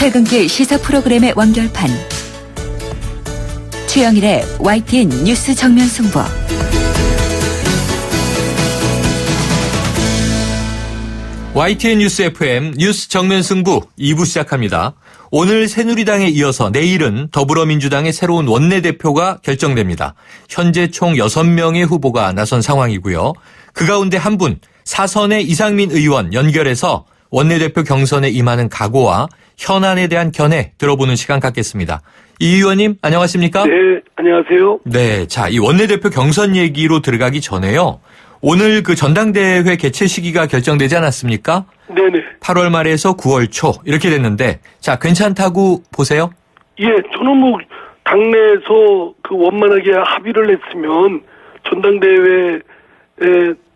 퇴근길 시사 프로그램의 완결판. 최영일의 YTN 뉴스 정면 승부. YTN 뉴스 FM 뉴스 정면 승부 2부 시작합니다. 오늘 새누리당에 이어서 내일은 더불어민주당의 새로운 원내대표가 결정됩니다. 현재 총 6명의 후보가 나선 상황이고요. 그 가운데 한 분, 사선의 이상민 의원 연결해서 원내대표 경선에 임하는 각오와 현안에 대한 견해 들어보는 시간 갖겠습니다. 이 의원님 안녕하십니까? 네, 안녕하세요. 네, 자, 이 원내대표 경선 얘기로 들어가기 전에요. 오늘 그 전당대회 개최 시기가 결정되지 않았습니까? 네네. 8월 말에서 9월 초 이렇게 됐는데, 자, 괜찮다고 보세요? 예, 저는 뭐 당내에서 그 원만하게 합의를 했으면 전당대회에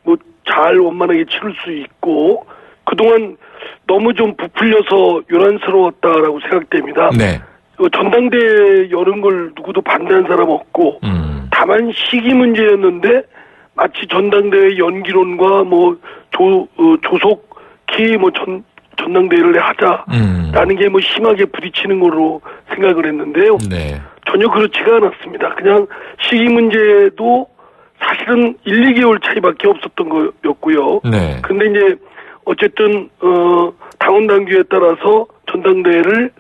뭐 잘 원만하게 치를 수 있고, 그동안 너무 좀 부풀려서 요란스러웠다라고 생각됩니다. 네. 전당대회 여는 걸 누구도 반대한 사람 없고, 다만 시기 문제였는데 마치 전당대회 연기론과 뭐 조속히 뭐 전당대회를 하자라는 게 뭐 심하게 부딪히는 거로 생각을 했는데요. 네. 전혀 그렇지가 않았습니다. 그냥 시기 문제도 사실은 1, 2개월 차이밖에 없었던 거였고요. 네. 근데 이제 어쨌든 당원 당규에 따라서 전당대회를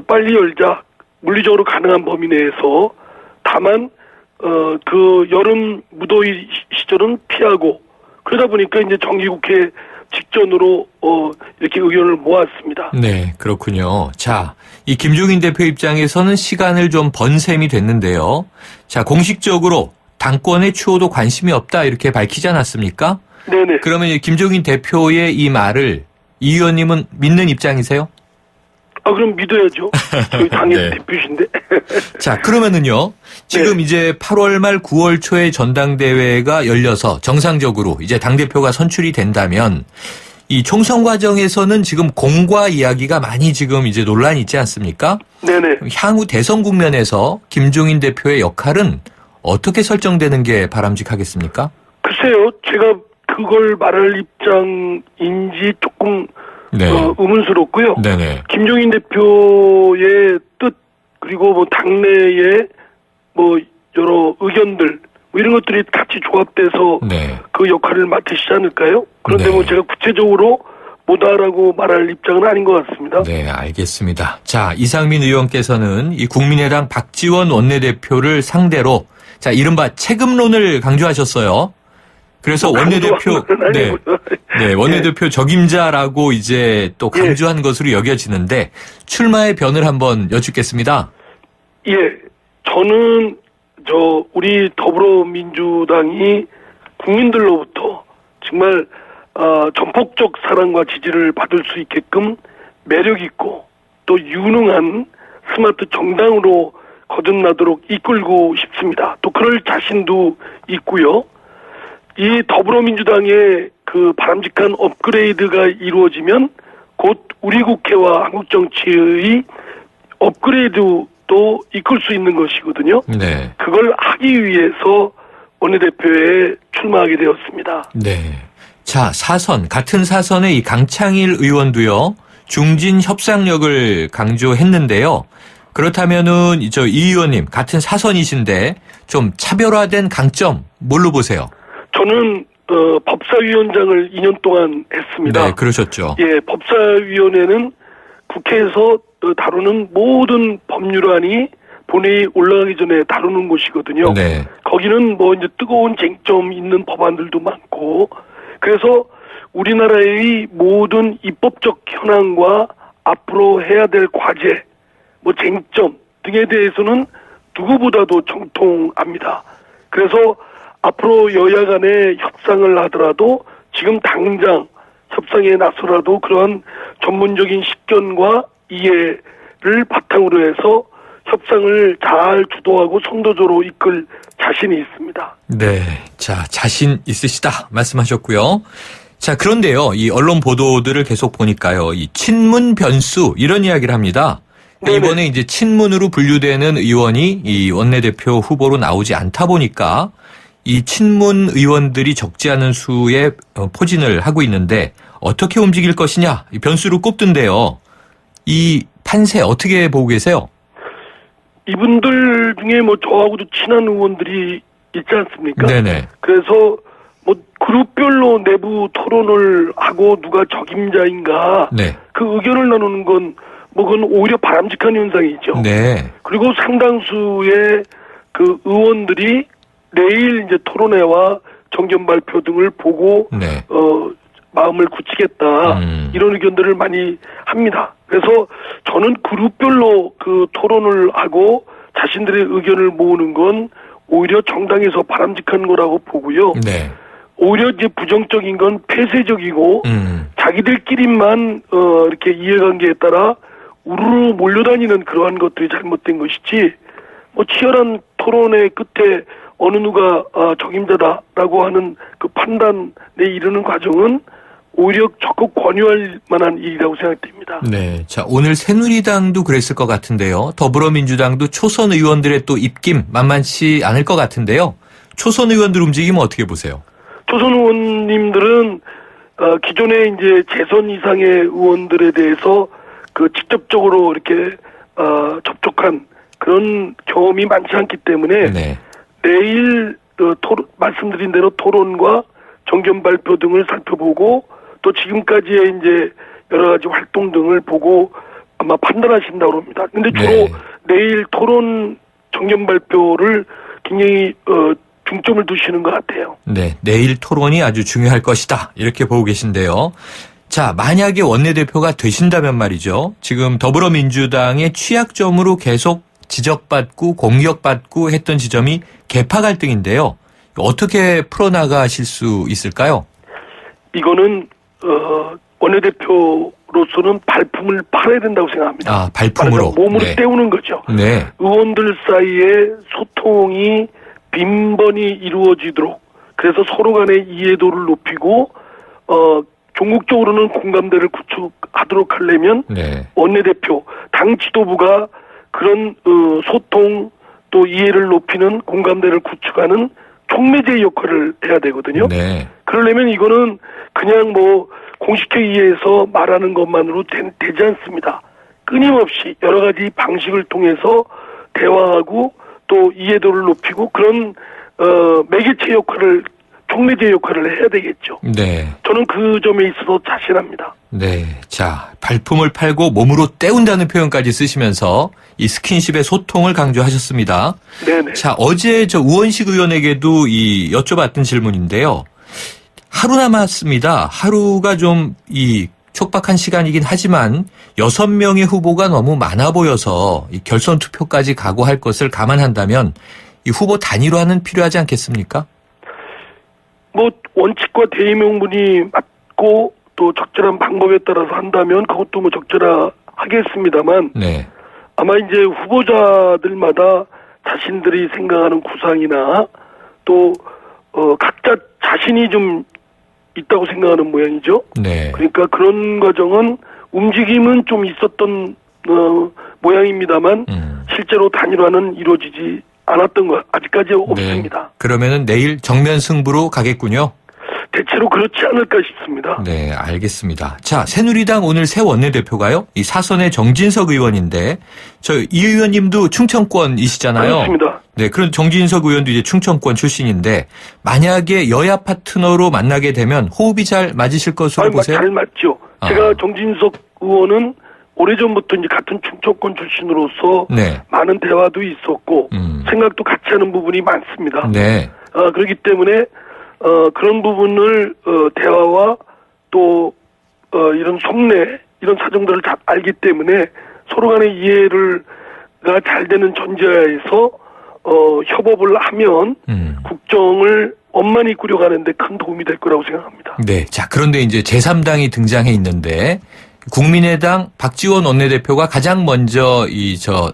빨리 열자, 물리적으로 가능한 범위 내에서. 다만 그 여름 무더위 시절은 피하고, 그러다 보니까 이제 정기국회 직전으로 이렇게 의견을 모았습니다. 네, 그렇군요. 자, 이 김종인 대표 입장에서는 시간을 좀 번 셈이 됐는데요. 자, 공식적으로 당권의 추호도 관심이 없다 이렇게 밝히지 않았습니까? 네네. 그러면 이 김종인 대표의 이 말을 이 의원님은 믿는 입장이세요? 그럼 믿어야죠. 저희 당의 네. 대표신데. 자, 그러면은요. 지금 네. 이제 8월 말 9월 초에 전당대회가 열려서 정상적으로 이제 당대표가 선출이 된다면 이 총선 과정에서는 지금 공과 이야기가 많이 지금 이제 논란이 있지 않습니까? 네네. 향후 대선 국면에서 김종인 대표의 역할은 어떻게 설정되는 게 바람직하겠습니까? 글쎄요. 제가 그걸 말할 입장인지 조금 네. 의문스럽고요. 네네. 김종인 대표의 뜻, 그리고 뭐 당내의 뭐 여러 의견들, 뭐 이런 것들이 같이 조합돼서 네. 그 역할을 맡으시지 않을까요? 그런데 네. 뭐 제가 구체적으로 뭐다라고 말할 입장은 아닌 것 같습니다. 네, 알겠습니다. 자, 이상민 의원께서는 이 국민의당 박지원 원내대표를 상대로 자, 이른바 책임론을 강조하셨어요. 그래서 원내대표, 네, 원내대표 적임자라고 이제 또 강조한 것으로 여겨지는데 출마의 변을 한번 여쭙겠습니다. 예, 저는 우리 더불어민주당이 국민들로부터 정말 전폭적 사랑과 지지를 받을 수 있게끔 매력 있고 또 유능한 스마트 정당으로 거듭나도록 이끌고 싶습니다. 또 그럴 자신도 있고요. 이 더불어민주당의 그 바람직한 업그레이드가 이루어지면 곧 우리 국회와 한국 정치의 업그레이드도 이끌 수 있는 것이거든요. 네. 그걸 하기 위해서 원내대표에 출마하게 되었습니다. 네. 자, 같은 사선의 이 강창일 의원도요, 중진 협상력을 강조했는데요. 그렇다면은, 이 의원님, 같은 사선이신데, 좀 차별화된 강점, 뭘로 보세요? 저는, 법사위원장을 2년 동안 했습니다. 네, 그러셨죠. 예, 법사위원회는 국회에서 다루는 모든 법률안이 본회의 올라가기 전에 다루는 곳이거든요. 네. 거기는 뭐 이제 뜨거운 쟁점 있는 법안들도 많고, 그래서 우리나라의 모든 입법적 현황과 앞으로 해야 될 과제, 뭐 쟁점 등에 대해서는 누구보다도 정통합니다. 그래서 앞으로 여야 간에 협상을 하더라도 지금 당장 협상에 나서라도 그러한 전문적인 식견과 이해를 바탕으로 해서 협상을 잘 주도하고 선도적으로 이끌 자신이 있습니다. 네. 자, 자신 있으시다 말씀하셨고요. 자, 그런데요. 이 언론 보도들을 계속 보니까요. 이 친문 변수 이런 이야기를 합니다. 그러니까 이번에 이제 친문으로 분류되는 의원이 이 원내대표 후보로 나오지 않다 보니까 이 친문 의원들이 적지 않은 수의 포진을 하고 있는데 어떻게 움직일 것이냐 이 변수로 꼽던데요. 이 판세 어떻게 보고 계세요? 이분들 중에 뭐 저하고도 친한 의원들이 있지 않습니까? 네네. 그래서 뭐 그룹별로 내부 토론을 하고 누가 적임자인가 네. 그 의견을 나누는 건 뭐 그건 오히려 바람직한 현상이죠. 네. 그리고 상당수의 그 의원들이 내일 이제 토론회와 정견 발표 등을 보고 네. 마음을 굳히겠다 이런 의견들을 많이 합니다. 그래서 저는 그룹별로 그 토론을 하고 자신들의 의견을 모으는 건 오히려 정당에서 바람직한 거라고 보고요. 네. 오히려 이제 부정적인 건 폐쇄적이고 자기들끼리만 이렇게 이해관계에 따라 우르르 몰려다니는 그러한 것들이 잘못된 것이지 뭐 치열한 토론의 끝에 어느 누가 적임자다라고 하는 그 판단에 이르는 과정은 오히려 적극 권유할 만한 일이라고 생각됩니다. 네. 자, 오늘 새누리당도 그랬을 것 같은데요. 더불어민주당도 초선 의원들의 또 입김 만만치 않을 것 같은데요. 초선 의원들 움직임은 어떻게 보세요? 초선 의원님들은 기존에 이제 재선 이상의 의원들에 대해서 그 직접적으로 이렇게 접촉한 그런 경험이 많지 않기 때문에 네. 내일 말씀드린 대로 토론과 정견 발표 등을 살펴보고 또 지금까지의 이제 여러 가지 활동 등을 보고 아마 판단하신다고 합니다. 근데 주로 네. 내일 토론 정견 발표를 굉장히 중점을 두시는 것 같아요. 네. 내일 토론이 아주 중요할 것이다. 이렇게 보고 계신데요. 자, 만약에 원내대표가 되신다면 말이죠. 지금 더불어민주당의 취약점으로 계속 지적받고 공격받고 했던 지점이 계파 갈등인데요. 어떻게 풀어나가실 수 있을까요? 이거는 원내대표로서는 발품을 팔아야 된다고 생각합니다. 아, 발품으로. 몸으로 네. 때우는 거죠. 네. 의원들 사이에 소통이 빈번히 이루어지도록 그래서 서로 간의 이해도를 높이고 종국적으로는 공감대를 구축하도록 하려면 네. 원내대표, 당 지도부가 그런 소통 또 이해를 높이는 공감대를 구축하는 촉매제 역할을 해야 되거든요. 네. 그러려면 이거는 그냥 뭐 공식회의에서 말하는 것만으로 되지 않습니다. 끊임없이 여러 가지 방식을 통해서 대화하고 또 이해도를 높이고 그런 매개체 역할을 촉매제 역할을 해야 되겠죠. 네. 저는 그 점에 있어서 자신합니다. 네. 자, 발품을 팔고 몸으로 때운다는 표현까지 쓰시면서 이 스킨십의 소통을 강조하셨습니다. 네네. 자, 어제 저 우원식 의원에게도 여쭤봤던 질문인데요. 하루 남았습니다. 하루가 좀 촉박한 시간이긴 하지만 6명의 후보가 너무 많아 보여서 이 결선 투표까지 각오할 것을 감안한다면 이 후보 단일화는 필요하지 않겠습니까? 뭐 원칙과 대의명분이 맞고 또 적절한 방법에 따라서 한다면 그것도 뭐 적절하겠습니다만 네. 아마 이제 후보자들마다 자신들이 생각하는 구상이나 또 각자 자신이 좀 있다고 생각하는 모양이죠. 네. 그러니까 그런 과정은 움직임은 좀 있었던 모양입니다만 실제로 단일화는 이루어지지 않았던 것 아직까지 없습니다. 네. 그러면은 내일 정면 승부로 가겠군요. 대체로 그렇지 않을까 싶습니다. 네, 알겠습니다. 자, 새누리당 오늘 새 원내대표가요. 이 사선의 정진석 의원인데 이 의원님도 충청권이시잖아요. 그렇습니다. 네, 그런 정진석 의원도 이제 충청권 출신인데 만약에 여야 파트너로 만나게 되면 호흡이 잘 맞으실 것으로 보세요? 잘 맞죠. 제가 정진석 의원은 오래전부터 이제 같은 충청권 출신으로서 네. 많은 대화도 있었고 생각도 같이 하는 부분이 많습니다. 네. 그렇기 때문에 그런 부분을 대화와 또 이런 속내 이런 사정들을 잘 알기 때문에 서로 간의 이해가 잘 되는 전제하에서 협업을 하면 국정을 원만히 꾸려가는데 큰 도움이 될 거라고 생각합니다. 네. 자, 그런데 이제 제3당이 등장해 있는데 국민의당 박지원 원내대표가 가장 먼저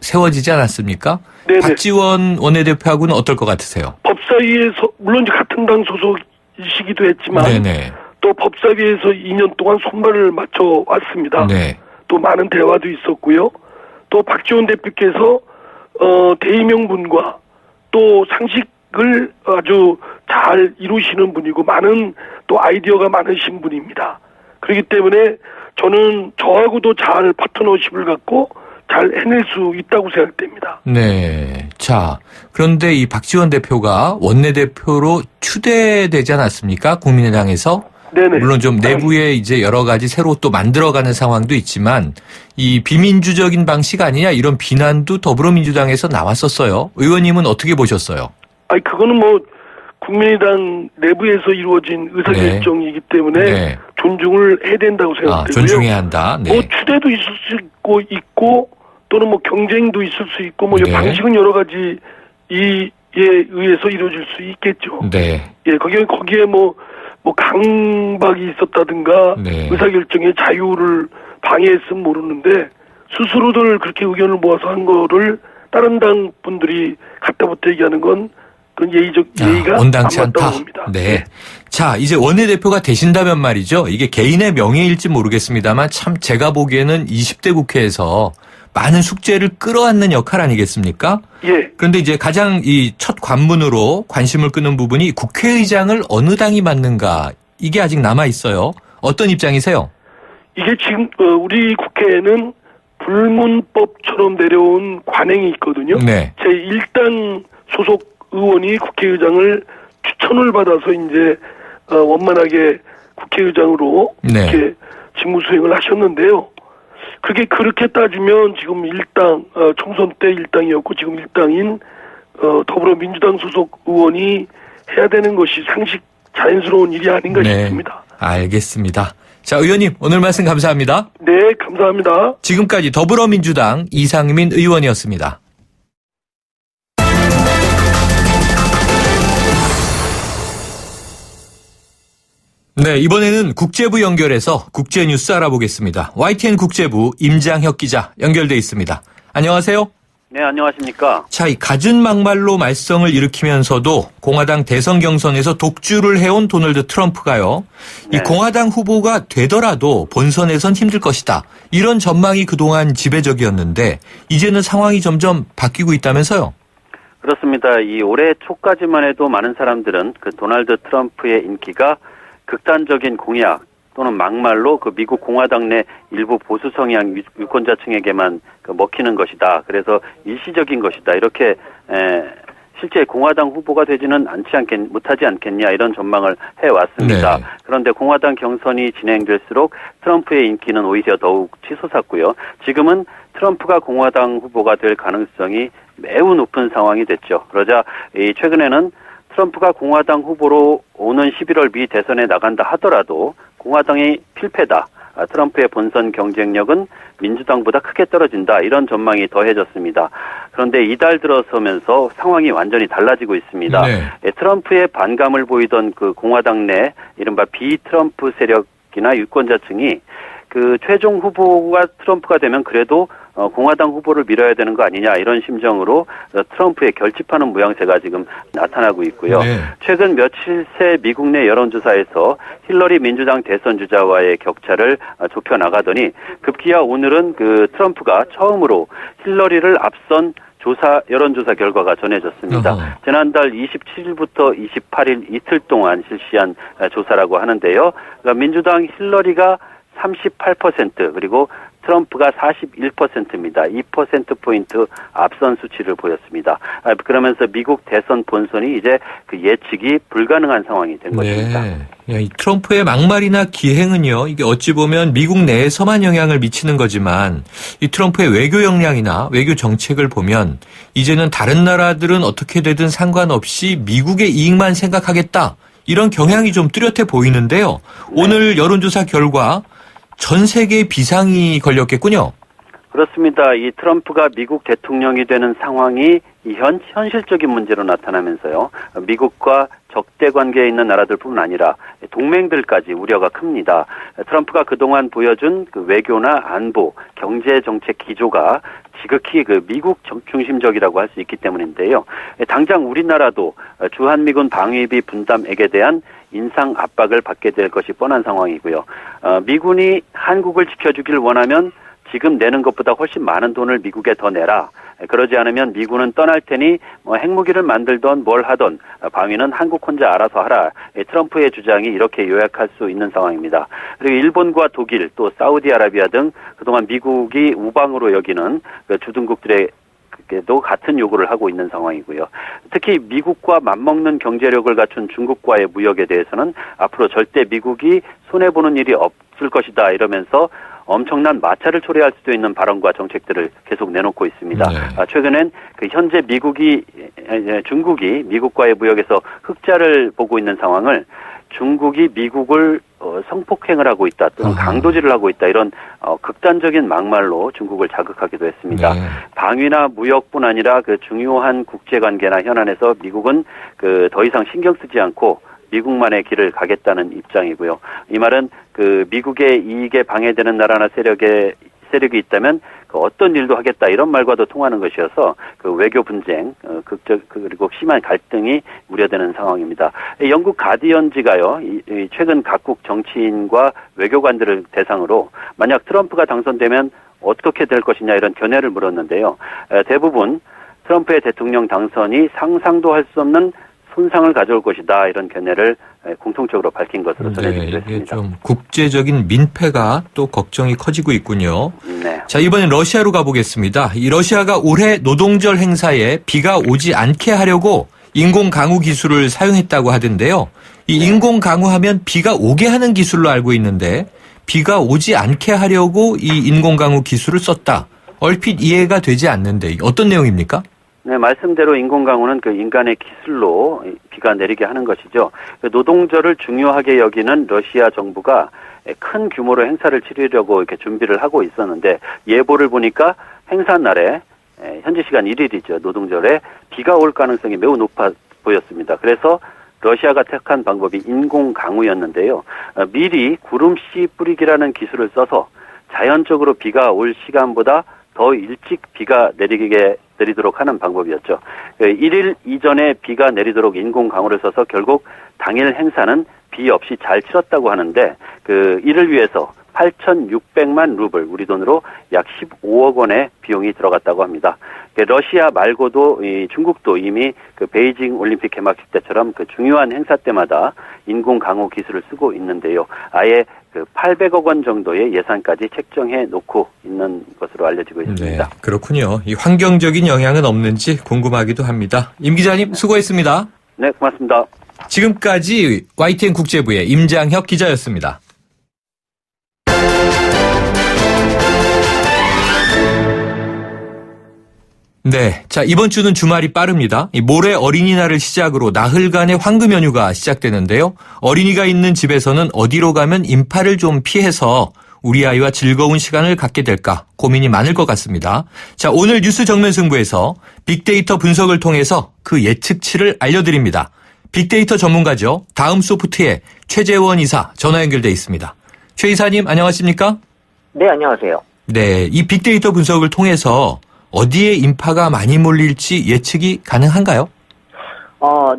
세워지지 않았습니까? 네네. 박지원 원내대표하고는 어떨 것 같으세요? 법사위에서 물론 이제 같은 당 소속이시기도 했지만 네네. 또 법사위에서 2년 동안 손발을 맞춰 왔습니다. 네. 또 많은 대화도 있었고요. 또 박지원 대표께서 대의명분과 또 상식을 아주 잘 이루시는 분이고 많은 또 아이디어가 많으신 분입니다. 그렇기 때문에 저는 저하고도 잘 파트너십을 갖고 잘 해낼 수 있다고 생각됩니다. 네. 자, 그런데 이 박지원 대표가 원내대표로 추대되지 않았습니까? 국민의당에서. 네네. 물론 좀 내부에 이제 여러 가지 새로 또 만들어가는 상황도 있지만 이 비민주적인 방식 아니냐 이런 비난도 더불어민주당에서 나왔었어요. 의원님은 어떻게 보셨어요? 아니, 그거는 뭐, 국민의당 내부에서 이루어진 의사결정이기 때문에 네. 존중을 해야 된다고 생각되고요. 존중해야 한다. 네. 뭐 추대도 있을 수 있고 또는 뭐 경쟁도 있을 수 있고 뭐 네. 방식은 여러 가지 이에 의해서 이루어질 수 있겠죠. 네. 예, 거기에 뭐 강박이 있었다든가 네. 의사결정의 자유를 방해했으면 모르는데 스스로들 그렇게 의견을 모아서 한 거를 다른 당 분들이 갖다붙어 얘기하는 건 그건 예의가 온당치 안 맞다고 않다. 봅니다. 네. 자, 이제 원내대표가 되신다면 말이죠. 이게 개인의 명예일지 모르겠습니다만 참 제가 보기에는 20대 국회에서 많은 숙제를 끌어안는 역할 아니겠습니까? 예. 그런데 이제 가장 이 첫 관문으로 관심을 끄는 부분이 국회의장을 어느 당이 맡는가 이게 아직 남아 있어요. 어떤 입장이세요? 이게 지금 우리 국회에는 불문법처럼 내려온 관행이 있거든요. 네. 제1당 소속 의원이 국회의장을 추천을 받아서 이제 원만하게 국회의장으로 네. 이렇게 직무 수행을 하셨는데요. 그게 그렇게 따지면 지금 1당 총선 때 1당이었고 지금 1당인 더불어민주당 소속 의원이 해야 되는 것이 상식 자연스러운 일이 아닌가 싶습니다. 알겠습니다. 자, 의원님 오늘 말씀 감사합니다. 네, 감사합니다. 지금까지 더불어민주당 이상민 의원이었습니다. 네, 이번에는 국제부 연결해서 국제뉴스 알아보겠습니다. YTN 국제부 임장혁 기자 연결돼 있습니다. 안녕하세요. 네, 안녕하십니까. 자, 이 갖은 막말로 말썽을 일으키면서도 공화당 대선 경선에서 독주를 해온 도널드 트럼프가요. 네. 이 공화당 후보가 되더라도 본선에선 힘들 것이다. 이런 전망이 그동안 지배적이었는데 이제는 상황이 점점 바뀌고 있다면서요. 그렇습니다. 이 올해 초까지만 해도 많은 사람들은 그 도널드 트럼프의 인기가 극단적인 공약 또는 막말로 그 미국 공화당 내 일부 보수 성향 유권자층에게만 그 먹히는 것이다. 그래서 일시적인 것이다. 이렇게 실제 공화당 후보가 되지는 못하지 않겠냐 이런 전망을 해왔습니다. 네. 그런데 공화당 경선이 진행될수록 트럼프의 인기는 오히려 더욱 치솟았고요. 지금은 트럼프가 공화당 후보가 될 가능성이 매우 높은 상황이 됐죠. 그러자 최근에는 트럼프가 공화당 후보로 오는 11월 미 대선에 나간다 하더라도 공화당이 필패다. 트럼프의 본선 경쟁력은 민주당보다 크게 떨어진다. 이런 전망이 더해졌습니다. 그런데 이달 들어서면서 상황이 완전히 달라지고 있습니다. 네. 트럼프의 반감을 보이던 그 공화당 내 이른바 비트럼프 세력이나 유권자층이 그 최종 후보가 트럼프가 되면 그래도 공화당 후보를 밀어야 되는 거 아니냐 이런 심정으로 트럼프에 결집하는 모양새가 지금 나타나고 있고요. 네. 최근 며칠 새 미국 내 여론조사에서 힐러리 민주당 대선 주자와의 격차를 좁혀 나가더니 급기야 오늘은 그 트럼프가 처음으로 힐러리를 앞선 여론조사 결과가 전해졌습니다. 어허. 지난달 27일부터 28일 이틀 동안 실시한 조사라고 하는데요. 그러니까 민주당 힐러리가 38% 그리고 트럼프가 41%입니다. 2%포인트 앞선 수치를 보였습니다. 그러면서 미국 대선 본선이 이제 그 예측이 불가능한 상황이 된 것입니다. 네. 이 트럼프의 막말이나 기행은요, 이게 어찌 보면 미국 내에서만 영향을 미치는 거지만 이 트럼프의 외교 역량이나 외교 정책을 보면 이제는 다른 나라들은 어떻게 되든 상관없이 미국의 이익만 생각하겠다. 이런 경향이 좀 뚜렷해 보이는데요. 네. 오늘 여론조사 결과 전 세계에 비상이 걸렸겠군요. 그렇습니다. 이 트럼프가 미국 대통령이 되는 상황이 현실적인 문제로 나타나면서요. 미국과 적대 관계에 있는 나라들뿐만 아니라 동맹들까지 우려가 큽니다. 트럼프가 그동안 보여준 그 외교나 안보, 경제 정책 기조가 지극히 그 미국 중심적이라고 할 수 있기 때문인데요. 당장 우리나라도 주한미군 방위비 분담액에 대한 인상 압박을 받게 될 것이 뻔한 상황이고요. 미군이 한국을 지켜주길 원하면 지금 내는 것보다 훨씬 많은 돈을 미국에 더 내라. 그러지 않으면 미군은 떠날 테니 뭐 핵무기를 만들던 뭘 하던 방위는 한국 혼자 알아서 하라. 트럼프의 주장이 이렇게 요약할 수 있는 상황입니다. 그리고 일본과 독일 또 사우디아라비아 등 그동안 미국이 우방으로 여기는 그 주둔국들에게도 같은 요구를 하고 있는 상황이고요. 특히 미국과 맞먹는 경제력을 갖춘 중국과의 무역에 대해서는 앞으로 절대 미국이 손해보는 일이 없을 것이다 이러면서 엄청난 마찰을 초래할 수도 있는 발언과 정책들을 계속 내놓고 있습니다. 네. 최근엔 그 현재 중국이 미국과의 무역에서 흑자를 보고 있는 상황을 중국이 미국을 성폭행을 하고 있다 또는 강도질을 하고 있다 이런 극단적인 막말로 중국을 자극하기도 했습니다. 네. 방위나 무역뿐 아니라 그 중요한 국제관계나 현안에서 미국은 그 더 이상 신경 쓰지 않고 미국만의 길을 가겠다는 입장이고요. 이 말은 그 미국의 이익에 방해되는 나라나 세력이 있다면 그 어떤 일도 하겠다 이런 말과도 통하는 것이어서 그 외교 분쟁, 그리고 심한 갈등이 우려되는 상황입니다. 영국 가디언지가요, 최근 각국 정치인과 외교관들을 대상으로 만약 트럼프가 당선되면 어떻게 될 것이냐 이런 견해를 물었는데요. 대부분 트럼프의 대통령 당선이 상상도 할 수 없는 손상을 가져올 것이다 이런 견해를 공통적으로 밝힌 것으로 전해지기도 이게 했습니다. 좀 국제적인 민폐가 또 걱정이 커지고 있군요. 네. 자, 이번엔 러시아로 가보겠습니다. 이 러시아가 올해 노동절 행사에 비가 오지 않게 하려고 인공 강우 기술을 사용했다고 하던데요. 이 인공 강우하면 비가 오게 하는 기술로 알고 있는데 비가 오지 않게 하려고 이 인공 강우 기술을 썼다. 얼핏 이해가 되지 않는데 어떤 내용입니까? 네, 말씀대로 인공강우는 그 인간의 기술로 비가 내리게 하는 것이죠. 그 노동절을 중요하게 여기는 러시아 정부가 큰 규모로 행사를 치르려고 이렇게 준비를 하고 있었는데 예보를 보니까 행사 날에 현지 시간 1일이죠. 노동절에 비가 올 가능성이 매우 높아 보였습니다. 그래서 러시아가 택한 방법이 인공강우였는데요. 미리 구름씨 뿌리기라는 기술을 써서 자연적으로 비가 올 시간보다 더 일찍 비가 내리도록 하는 방법이었죠. 1일 이전에 비가 내리도록 인공 강우를 써서 결국 당일 행사는 비 없이 잘 치렀다고 하는데 이를 위해서 8,600만 루블 우리 돈으로 약 15억 원의 비용이 들어갔다고 합니다. 러시아 말고도 중국도 이미 그 베이징 올림픽 개막식 때처럼 그 중요한 행사 때마다 인공 강우 기술을 쓰고 있는데요. 아예 그 800억 원 정도의 예산까지 책정해 놓고 있는 것으로 알려지고 있습니다. 네, 그렇군요. 이 환경적인 영향은 없는지 궁금하기도 합니다. 임 기자님 수고했습니다. 네, 고맙습니다. 지금까지 YTN 국제부의 임장혁 기자였습니다. 네. 자, 이번 주는 주말이 빠릅니다. 모레 어린이날을 시작으로 나흘간의 황금 연휴가 시작되는데요. 어린이가 있는 집에서는 어디로 가면 인파를 좀 피해서 우리 아이와 즐거운 시간을 갖게 될까 고민이 많을 것 같습니다. 자, 오늘 뉴스 정면 승부에서 빅데이터 분석을 통해서 그 예측치를 알려드립니다. 빅데이터 전문가죠. 다음소프트의 최재원 이사 전화 연결돼 있습니다. 최 이사님 안녕하십니까? 네, 안녕하세요. 네, 이 빅데이터 분석을 통해서 어디에 인파가 많이 몰릴지 예측이 가능한가요?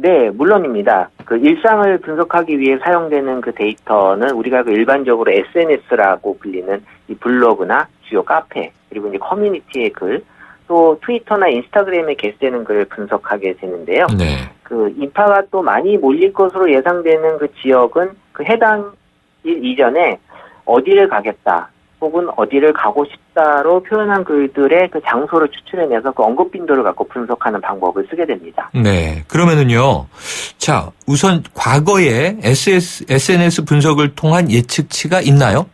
네, 물론입니다. 그 일상을 분석하기 위해 사용되는 그 데이터는 우리가 그 일반적으로 SNS라고 불리는 이 블로그나 주요 카페, 그리고 이제 커뮤니티의 글, 또 트위터나 인스타그램에 게시되는 글을 분석하게 되는데요. 네. 그 인파가 또 많이 몰릴 것으로 예상되는 그 지역은 그 해당 일 이전에 어디를 가겠다, 혹은 어디를 가고 싶다로 표현한 글들의 그 장소를 추출해내서 그 언급 빈도를 갖고 분석하는 방법을 쓰게 됩니다. 네. 그러면은요. 자, 우선 과거에 SNS 분석을 통한 예측치가 있나요?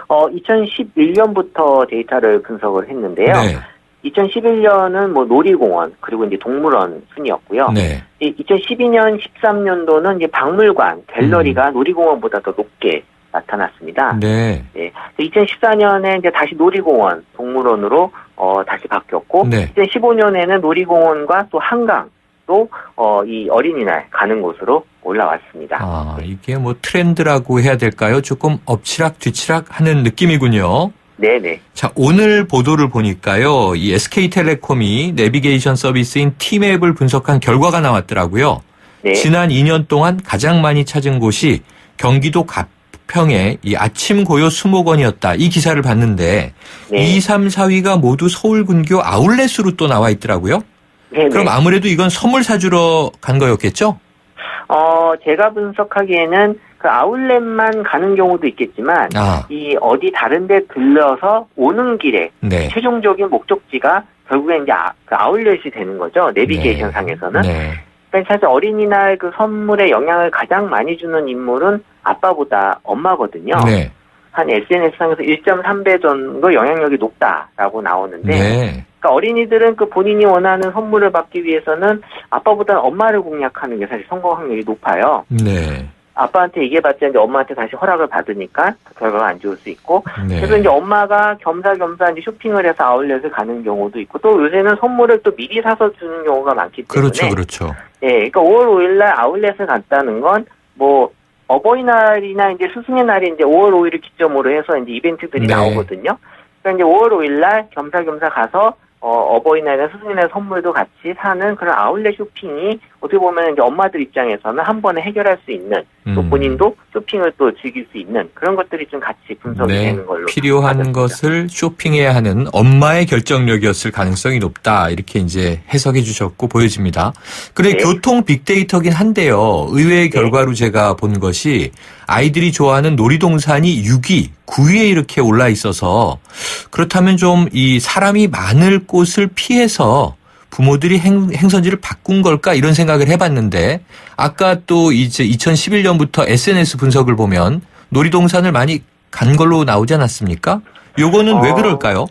2011년부터 데이터를 분석을 했는데요. 네. 2011년은 뭐 놀이공원, 그리고 이제 동물원 순이었고요. 네. 2012년, 13년도는 이제 박물관, 갤러리가 놀이공원보다 더 높게 나타났습니다. 네. 네. 2014년에 이제 다시 놀이공원, 동물원으로 다시 바뀌었고, 네. 2015년에는 놀이공원과 또 한강도 이 어린이날 가는 곳으로 올라왔습니다. 아, 이게 뭐 트렌드라고 해야 될까요? 조금 엎치락 뒤치락 하는 느낌이군요. 네네. 자, 오늘 보도를 보니까요. 이 SK텔레콤이 내비게이션 서비스인 T맵을 분석한 결과가 나왔더라고요. 네. 지난 2년 동안 가장 많이 찾은 곳이 경기도 평에 이 아침 고요 수목원이었다. 이 기사를 봤는데 네. 2, 3, 4위가 모두 서울근교 아울렛으로 또 나와 있더라고요. 네네. 그럼 아무래도 이건 선물 사주러 간 거였겠죠? 제가 분석하기에는 그 아울렛만 가는 경우도 있겠지만 이 어디 다른 데 들러서 오는 길에 네. 최종적인 목적지가 결국엔 이제 그 아울렛이 되는 거죠. 내비게이션 네. 상에서는. 네. 그러니까 사실 어린이날 그 선물에 영향을 가장 많이 주는 인물은 아빠보다 엄마거든요. 네. 한 SNS상에서 1.3배 정도 영향력이 높다라고 나오는데 네. 그러니까 어린이들은 그 본인이 원하는 선물을 받기 위해서는 아빠보다는 엄마를 공략하는 게 사실 성공 확률이 높아요. 네. 아빠한테 얘기해봤자 이제 엄마한테 다시 허락을 받으니까 결과가 안 좋을 수 있고 네. 그래서 이제 엄마가 겸사겸사 이제 쇼핑을 해서 아울렛을 가는 경우도 있고 또 요새는 선물을 또 미리 사서 주는 경우가 많기 때문에 그렇죠. 예, 그러니까 5월 5일날 아울렛을 갔다는 건 뭐 어버이날이나 이제 스승의 날이 이제 5월 5일을 기점으로 해서 이제 이벤트들이 네. 나오거든요. 그러니까 이제 5월 5일날 겸사겸사 가서 어버이날이나 스승의 날 선물도 같이 사는 그런 아울렛 쇼핑이 어떻게 보면 이제 엄마들 입장에서는 한 번에 해결할 수 있는 또 본인도 쇼핑을 또 즐길 수 있는 그런 것들이 좀 같이 분석이 네. 되는 걸로 필요한 맞았습니다. 것을 쇼핑해야 하는 엄마의 결정력이었을 가능성이 높다. 이렇게 이제 해석해 주셨고 보여집니다. 그런데 네. 교통 빅데이터긴 한데요. 의외의 결과로 제가 본 것이 아이들이 좋아하는 놀이동산이 6위, 9위에 이렇게 올라 있어서 그렇다면 좀 이 사람이 많을 곳을 피해서 부모들이 행선지를 바꾼 걸까 이런 생각을 해봤는데 아까 또 이제 2011년부터 SNS 분석을 보면 놀이동산을 많이 간 걸로 나오지 않았습니까? 요거는 왜 그럴까요?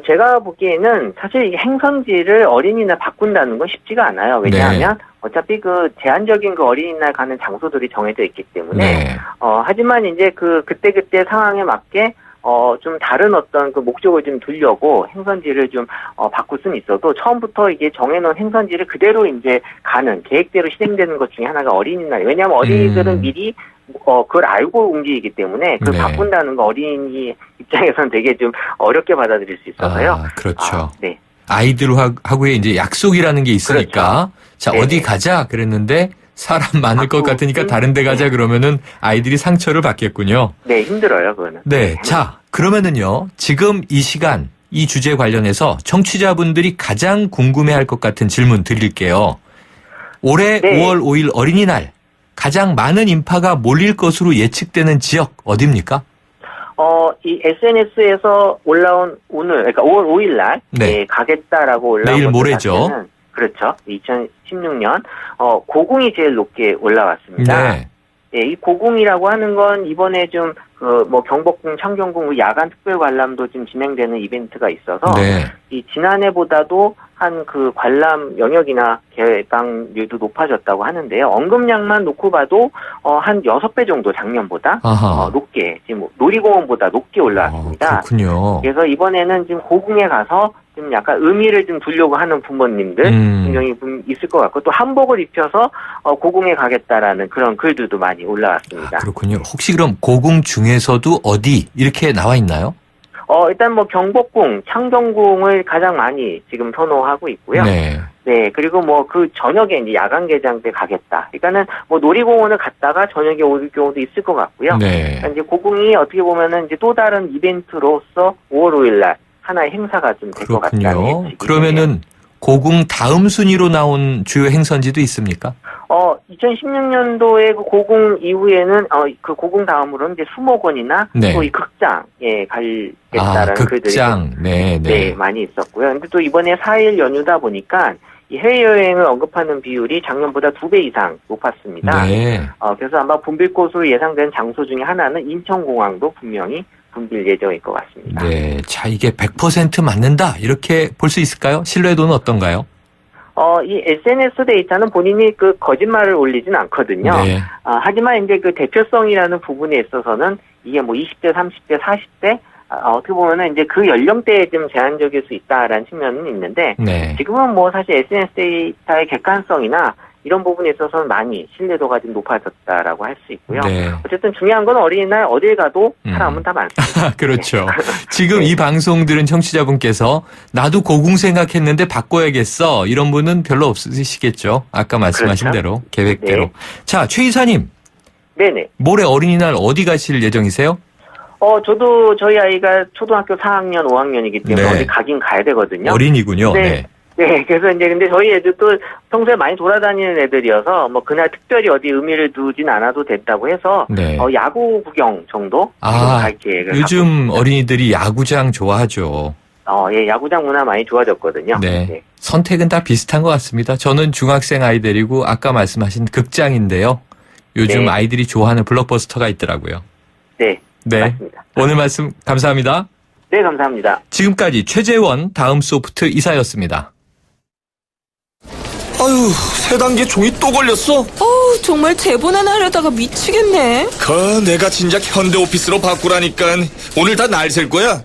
제가 보기에는 사실 이 행선지를 어린이날 바꾼다는 건 쉽지가 않아요. 왜냐하면 어차피 그 제한적인 그 어린이날 가는 장소들이 정해져 있기 때문에 하지만 이제 그때 상황에 맞게 좀 다른 어떤 그 목적을 좀 두려고 행선지를 좀 바꿀 수는 있어도 처음부터 이게 정해놓은 행선지를 그대로 이제 가는 계획대로 실행되는 것 중에 하나가 어린이날. 왜냐하면 어린이들은 미리 그걸 알고 움직이기 때문에 그걸 네. 바꾼다는 거 어린이 입장에서는 되게 좀 어렵게 받아들일 수 있어서요. 그렇죠. 네. 아이들하고의 이제 약속이라는 게 있으니까 그렇죠. 자 네네. 어디 가자 그랬는데 사람 많을 것 같으니까 다른 데 가자 그러면은 아이들이 상처를 받겠군요. 네, 힘들어요, 그거는. 네. 자, 그러면은요. 지금 이 시간 이 주제 관련해서 청취자분들이 가장 궁금해할 것 같은 질문 드릴게요. 올해 네. 5월 5일 어린이날 가장 많은 인파가 몰릴 것으로 예측되는 지역 어디입니까? 이 SNS에서 올라온 오늘, 그러니까 5월 5일 날, 네. 가겠다라고 올라온 내일 것들 모레죠. 자체는 그렇죠. 2016년, 고궁이 제일 높게 올라왔습니다. 네. 예, 이 고궁이라고 하는 건 이번에 좀, 경복궁, 창경궁 야간 특별 관람도 지금 진행되는 이벤트가 있어서, 네. 이 지난해보다도 한 그 관람 영역이나 개방률도 높아졌다고 하는데요. 언급량만 놓고 봐도 한 6배 정도 작년보다 높게 지금 놀이공원보다 높게 올라왔습니다. 그렇군요. 그래서 이번에는 지금 고궁에 가서 좀 약간 의미를 좀 두려고 하는 부모님들 분명히 있을 것 같고 또 한복을 입혀서 고궁에 가겠다라는 그런 글들도 많이 올라왔습니다. 그렇군요. 혹시 그럼 고궁 중에서도 어디 이렇게 나와 있나요? 일단 경복궁, 창경궁을 가장 많이 지금 선호하고 있고요. 네. 네, 그리고 그 저녁에 이제 야간 개장 때 가겠다. 그러니까는 놀이공원을 갔다가 저녁에 올 경우도 있을 것 같고요. 네. 그러니까 이제 고궁이 어떻게 보면은 이제 또 다른 이벤트로서 5월 5일 날 하나의 행사가 좀 될 것 같다는 그렇군요. 예측이 그러면은 되네요. 고궁 다음 순위로 나온 주요 행선지도 있습니까? 2016년도에 그 고궁 이후에는 그 고궁 다음으로는 이제 수목원이나 네. 또 이 극장에 가겠다라는 글들이 극장. 네, 네, 많이 있었고요. 근데 또 이번에 4일 연휴다 보니까 이 해외여행을 언급하는 비율이 작년보다 2배 이상 높았습니다. 네. 그래서 아마 붐빌곳으로 예상되는 장소 중에 하나는 인천공항도 분명히 붐빌 예정일 것 같습니다. 네. 자, 이게 100% 맞는다. 이렇게 볼 수 있을까요? 신뢰도는 어떤가요? 이 SNS 데이터는 본인이 그 거짓말을 올리진 않거든요. 네. 하지만 이제 그 대표성이라는 부분에 있어서는 이게 20대, 30대, 40대 어떻게 보면은 이제 그 연령대에 좀 제한적일 수 있다라는 측면은 있는데 네. 지금은 사실 SNS 데이터의 객관성이나 이런 부분에 있어서는 많이 신뢰도가 좀 높아졌다라고 할 수 있고요. 네. 어쨌든 중요한 건 어린이날 어딜 가도 사람은 다 많습니다. 그렇죠. 지금 네. 이 방송 들은 청취자분께서 나도 고궁 생각했는데 바꿔야겠어. 이런 분은 별로 없으시겠죠. 아까 말씀하신 그렇죠. 대로, 계획대로. 네. 자, 최 이사님. 네네. 모레 어린이날 어디 가실 예정이세요? 저도 저희 아이가 초등학교 4학년, 5학년이기 때문에 네. 어디 가긴 가야 되거든요. 어린이군요. 네. 네, 그래서 이제 근데 저희 애들도 평소에 많이 돌아다니는 애들이어서 뭐 그날 특별히 어디 의미를 두진 않아도 됐다고 해서 네. 야구 구경 정도 갈 계획을 요즘 어린이들이 야구장 좋아하죠. 예, 야구장 문화 많이 좋아졌거든요. 네. 네. 선택은 다 비슷한 것 같습니다. 저는 중학생 아이 데리고 아까 말씀하신 극장인데요. 요즘 네. 아이들이 좋아하는 블록버스터가 있더라고요. 네. 네. 맞습니다. 오늘 말씀 감사합니다. 네, 감사합니다. 지금까지 최재원 다음소프트 이사였습니다. 아유, 세 단계 종이 또 걸렸어? 정말 대본 하나 하려다가 미치겠네. 내가 진작 현대오피스로 바꾸라니까. 오늘 다 날 셀 거야.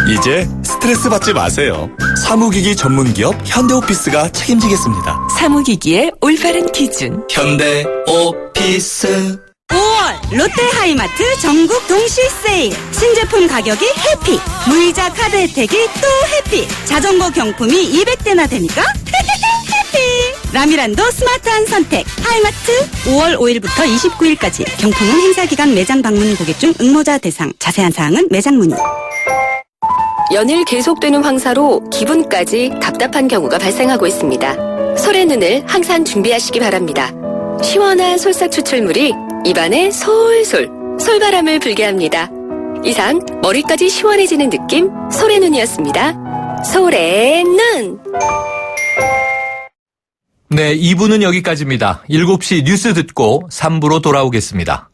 이제 스트레스 받지 마세요. 사무기기 전문기업 현대오피스가 책임지겠습니다. 사무기기의 올바른 기준. 현대오피스. 5월 롯데하이마트 전국 동시 세일. 신제품 가격이 해피. 무이자 카드 혜택이 또 해피. 자전거 경품이 200대나 되니까 해피. 라미란도 스마트한 선택. 하이마트 5월 5일부터 29일까지. 경품은 행사기간 매장 방문 고객 중 응모자 대상. 자세한 사항은 매장 문의. 연일 계속되는 황사로 기분까지 답답한 경우가 발생하고 있습니다. 솔의 눈을 항상 준비하시기 바랍니다. 시원한 솔싹 추출물이 입안에 솔솔 솔바람을 불게 합니다. 이상 머리까지 시원해지는 느낌 솔의 눈이었습니다. 솔의 눈. 네, 2부는 여기까지입니다. 7시 뉴스 듣고 3부로 돌아오겠습니다.